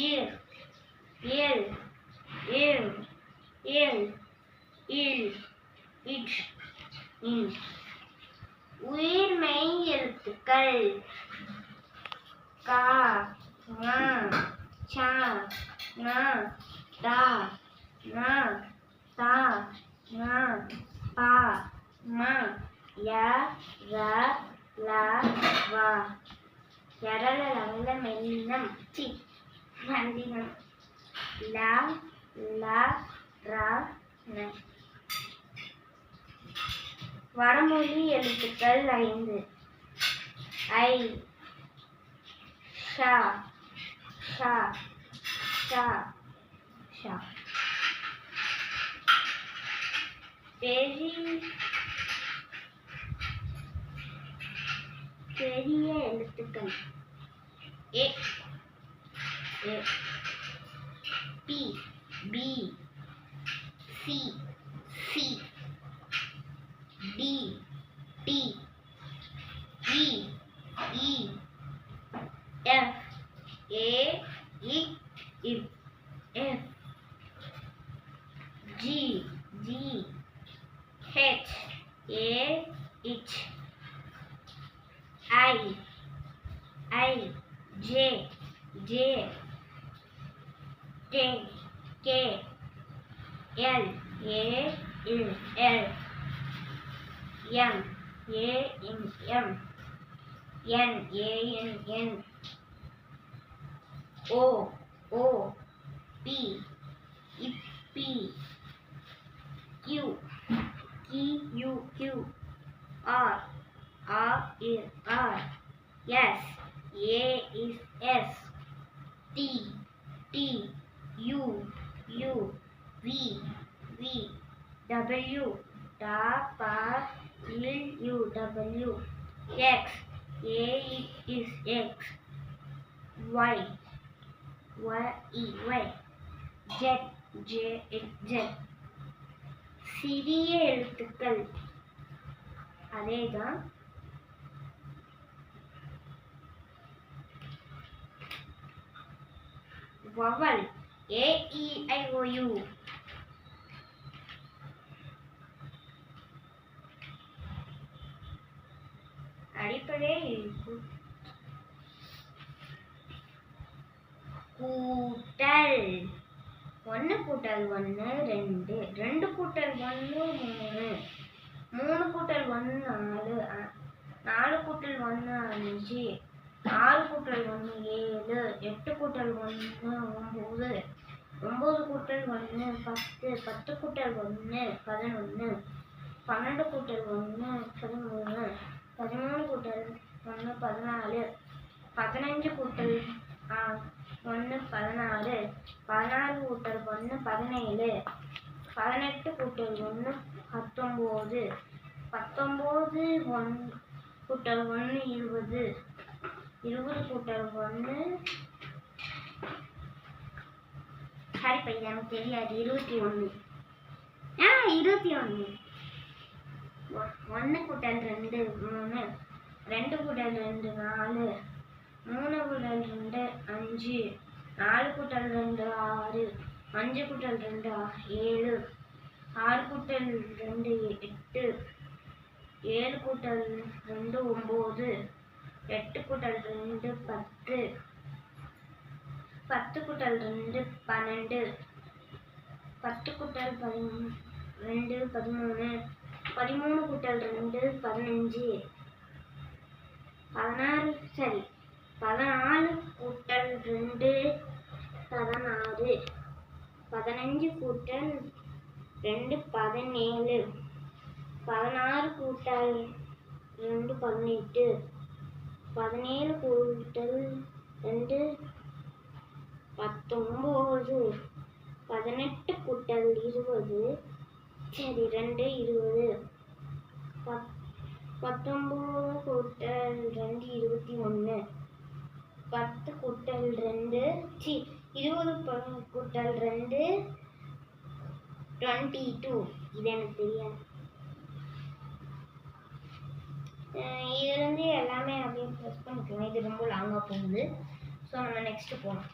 இர் ஏல் ஏம் ஏல் இல் இட் இன். உயிர்மெய் எழுத்துக்கள் கா ங ச ஞ ட ந த ந ப ம ய ர ல வ. யரள லவள மெல்லினம் சி வந்தினம் ல ல ர ந. வடமொழி எழுத்துக்கள் 5 ஐ ஷ ஷ ஷ ஷ. பெரிய எழுத்துக்கள் A A B B C C D D E E F ஏ இ இப் எஃப் ஜி ஜி ஹெச் ஏ இச் I I J J K K L ஏ இல் எல் எம் ஏ இன் எம் என் ஏ N N O O P இப்பி Q Q Q R R இஸ் ஆர் எஸ் ஏ இஸ் S T T U U V V W W W X a is x y y e y z j is z. சிறிய எழுத்துக்கள் அதேதான். Vowel a e i o u. அடிப்படை கூட்டல் 1 கூட்டல் 1 2 2 கூட்டல் 1 3 3 கூட்டல் 1 4 4 கூட்டல் 1 5 6 கூட்டல் 1 7 8 கூட்டல் 1 9 9 கூட்டல் 1 10 10 கூட்டல் 1 11 12 கூட்டல் 1 13 13 கூட்டல் 1 14 15 கூட்டல் 1 16 16 கூட்டல் 1 17 18 கூட்டல் 1 19 19 கூட்டல் 1 20 20 கூட்டல் 1 சாரி பையன் எனக்கு தெரியாது 21 21 1 கூட்டல் 2 3 2 கூட்டல் 2 4 3 கூட்டல் 2 5 4 கூட்டல் 2 6 5 கூட்டல் 2 7 6 கூட்டல் 2 8 7 கூட்டல் 2 9 8 கூட்டல் 2 10 10 கூட்டல் 2 12 10 கூட்டல் 2 13 13 கூட்டல் 2 15 16 சரி 14 கூட்டல் 2 16 15 கூட்டல் 2 17 16 கூட்டல் 2 18 17 கூட்டல் 2 19 18 கூட்டல் 20 சரி 2 20 19 கூட்டல் 2 21 10 கூட்டல் 2 20 கூட்டல் 2 22. இது எனக்கு தெரியாது. இதுலேருந்து எல்லாமே அப்படியே ப்ரெஸ் பண்ணிக்கலாம். இது ரொம்ப லாங்காக போகுது. ஸோ நம்ம நெக்ஸ்ட்டு போகலாம்.